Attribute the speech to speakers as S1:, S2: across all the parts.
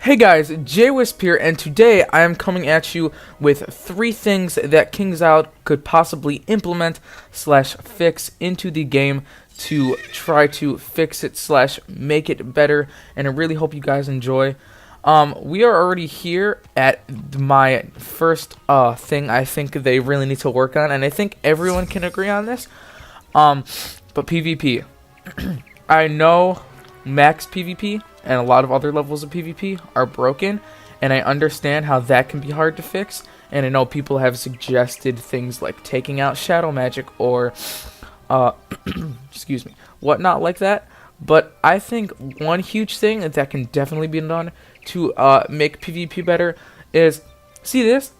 S1: Hey guys, JWisp here, and today I am coming at you with 3 things that King's Out could possibly implement slash fix into the game to try to fix it slash make it better, and I really hope you guys enjoy. We are already here at my first thing I think they really need to work on, and I think everyone can agree on this. But PvP. I know max PvP and a lot of other levels of PvP are broken, and I understand how that can be hard to fix, and I know people have suggested things like taking out shadow magic or excuse me, whatnot like that. But I think one huge thing that can definitely be done to make PvP better is, see this?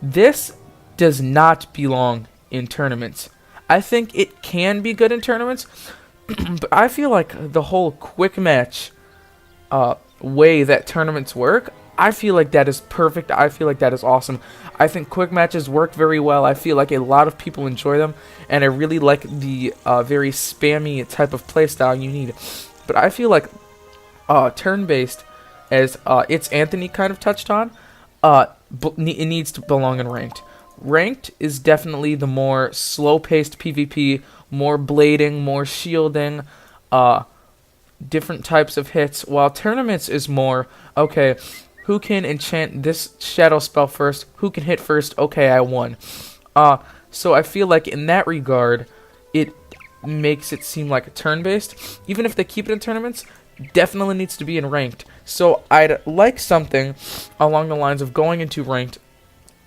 S1: This does not belong in tournaments. I think it can be good in tournaments, but I feel like the whole quick match way that tournaments work, I feel like that is perfect. I feel like that is awesome. I think quick matches work very well. I feel like a lot of people enjoy them, and I really like the very spammy type of playstyle you need. But I feel like turn-based, as it's Anthony kind of touched on, it needs to belong in ranked. Ranked is definitely the more slow-paced PvP, more blading, more shielding, different types of hits, while tournaments is more, okay, who can enchant this shadow spell first, who can hit first, okay, I won. So I feel like in that regard, it makes it seem like a turn-based. Even if they keep it in tournaments, definitely needs to be in ranked. So I'd like something along the lines of going into ranked,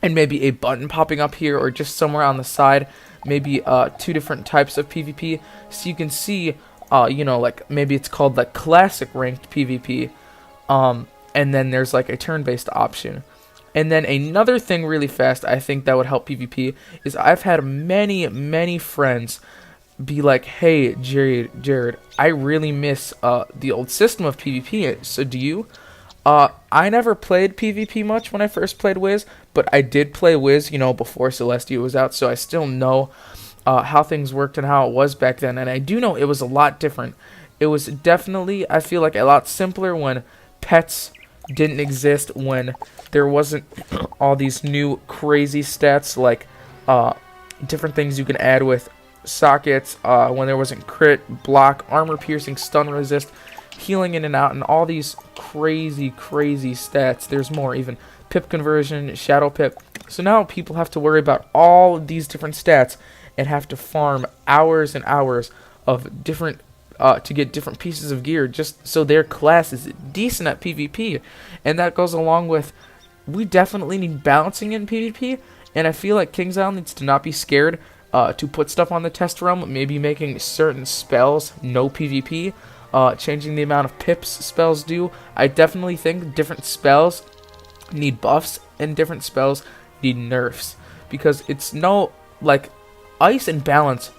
S1: and maybe a button popping up here, or just somewhere on the side, maybe 2 different types of PvP, so you can see, you know, like maybe it's called like classic ranked PvP, and then there's like a turn-based option. And then another thing really fast I think that would help PvP is I've had many friends be like, hey Jared, I really miss the old system of PvP, so do you? I never played PvP much when I first played Wiz, but I did play Wiz, you know, before Celestia was out, so I still know how things worked and how it was back then, and I do know it was a lot different. It was definitely, I feel like, a lot simpler when pets didn't exist, when there wasn't all these new crazy stats like different things you can add with sockets, when there wasn't crit, block, armor piercing, stun resist, healing in and out, and all these crazy stats. There's more, even pip conversion, shadow pip. So now people have to worry about all of these different stats and have to farm hours and hours of different to get different pieces of gear just so their class is decent at PvP. And that goes along with, we definitely need balancing in PvP, and I feel like King's Isle needs to not be scared to put stuff on the test realm, maybe making certain spells no PvP, changing the amount of pips spells do. I definitely think different spells need buffs and different spells need nerfs, because it's no, like, ice and balance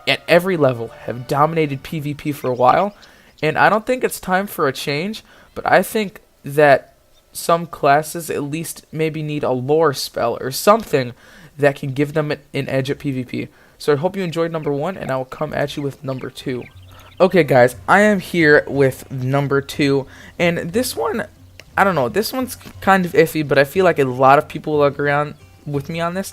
S1: at every level have dominated PvP for a while, and I don't think it's time for a change, but I think that some classes at least maybe need a lore spell or something that can give them an edge at PvP. So I hope you enjoyed number 1, and I will come at you with number 2. Okay guys, I am here with number 2, and this one, I don't know, this one's kind of iffy, but I feel like a lot of people will agree with me on this.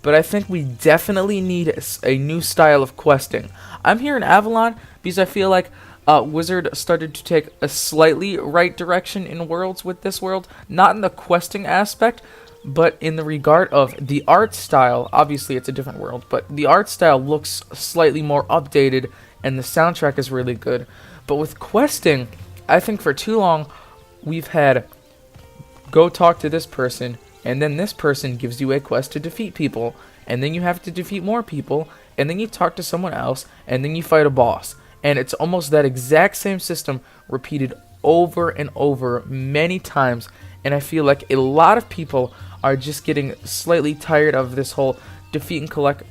S1: But I think we definitely need a new style of questing. I'm here in Avalon because I feel like Wizard started to take a slightly right direction in Worlds with this world. Not in the questing aspect, but in the regard of the art style. Obviously it's a different world, but the art style looks slightly more updated, and the soundtrack is really good. But with questing, I think for too long we've had go talk to this person, and then this person gives you a quest to defeat people, and then you have to defeat more people, and then you talk to someone else, and then you fight a boss. And it's almost that exact same system repeated over and over many times, and I feel like a lot of people are just getting slightly tired of this whole defeat and collect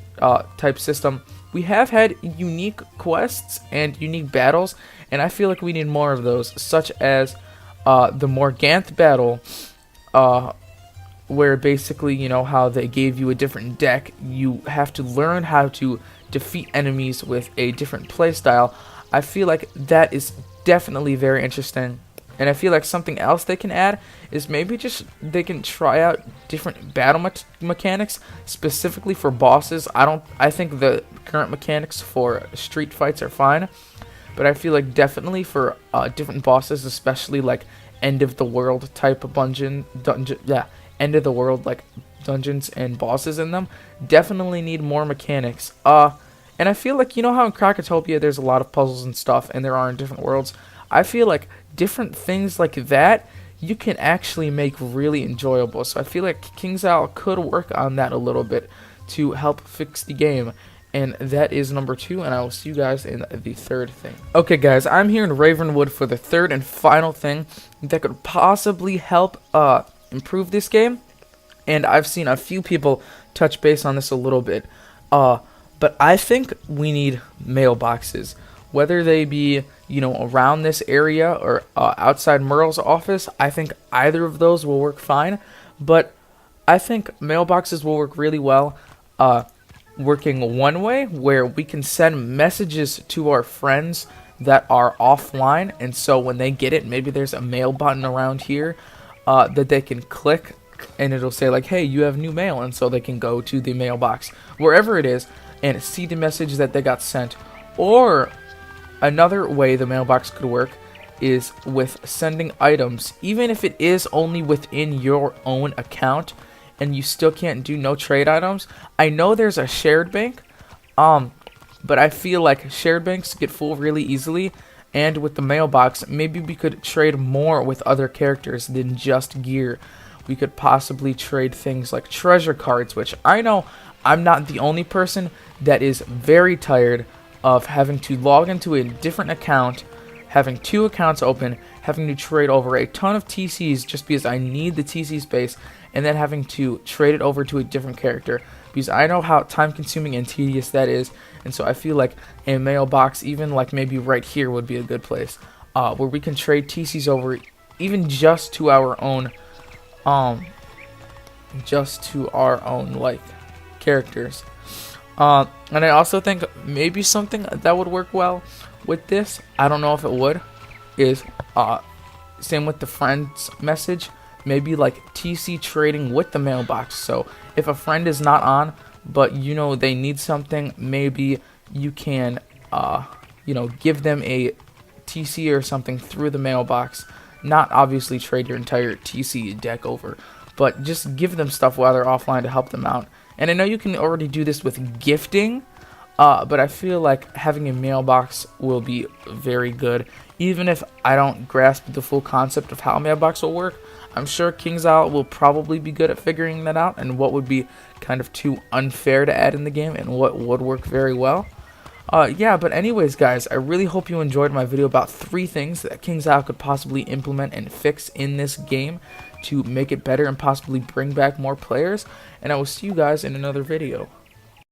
S1: type system. We have had unique quests and unique battles, and I feel like we need more of those, such as the Morganth battle, where basically, you know, how they gave you a different deck, you have to learn how to defeat enemies with a different playstyle. I feel like that is definitely very interesting. And I feel like something else they can add is maybe just they can try out different battle mechanics specifically for bosses. I think the current mechanics for street fights are fine, but I feel like definitely for different bosses, especially like end of the world type of end of the world like dungeons and bosses in them, definitely need more mechanics. And I feel like, you know how in Krakatopia there's a lot of puzzles and stuff, and there are in different worlds. I feel like different things like that you can actually make really enjoyable. So I feel like KingsIsle could work on that a little bit to help fix the game. And that is number 2, and I will see you guys in the third thing. Okay guys, I'm here in Ravenwood for the third and final thing that could possibly help improve this game. And I've seen a few people touch base on this a little bit. But I think we need mailboxes. Whether they be, you know, around this area or outside Merle's office, I think either of those will work fine. But I think mailboxes will work really well. Working one way where we can send messages to our friends that are offline, and so when they get it, maybe there's a mail button around here that they can click, and it'll say like, hey, you have new mail, and so they can go to the mailbox wherever it is and see the message that they got sent. Or another way the mailbox could work is with sending items, even if it is only within your own account and you still can't do no trade items. I know there's a shared bank, but I feel like shared banks get full really easily, and with the mailbox, maybe we could trade more with other characters than just gear. We could possibly trade things like treasure cards, which I know I'm not the only person that is very tired of having to log into a different account, having 2 accounts open, having to trade over a ton of TCs just because I need the TC space, and then having to trade it over to a different character, because I know how time consuming and tedious that is. And so I feel like a mailbox, even like maybe right here, would be a good place where we can trade TCs over even just to our own like characters. And I also think maybe something that would work well with this, I don't know if it would, is same with the friends message, maybe like TC trading with the mailbox. So if a friend is not on, but you know they need something, maybe you can you know, give them a TC or something through the mailbox. Not obviously trade your entire TC deck over, but just give them stuff while they're offline to help them out. And I know you can already do this with gifting, but I feel like having a mailbox will be very good. Even if I don't grasp the full concept of how a mailbox will work, I'm sure KingsIsle will probably be good at figuring that out, and what would be kind of too unfair to add in the game and what would work very well. Yeah, but anyways, guys, I really hope you enjoyed my video about 3 things that KingsIsle could possibly implement and fix in this game to make it better and possibly bring back more players. And I will see you guys in another video.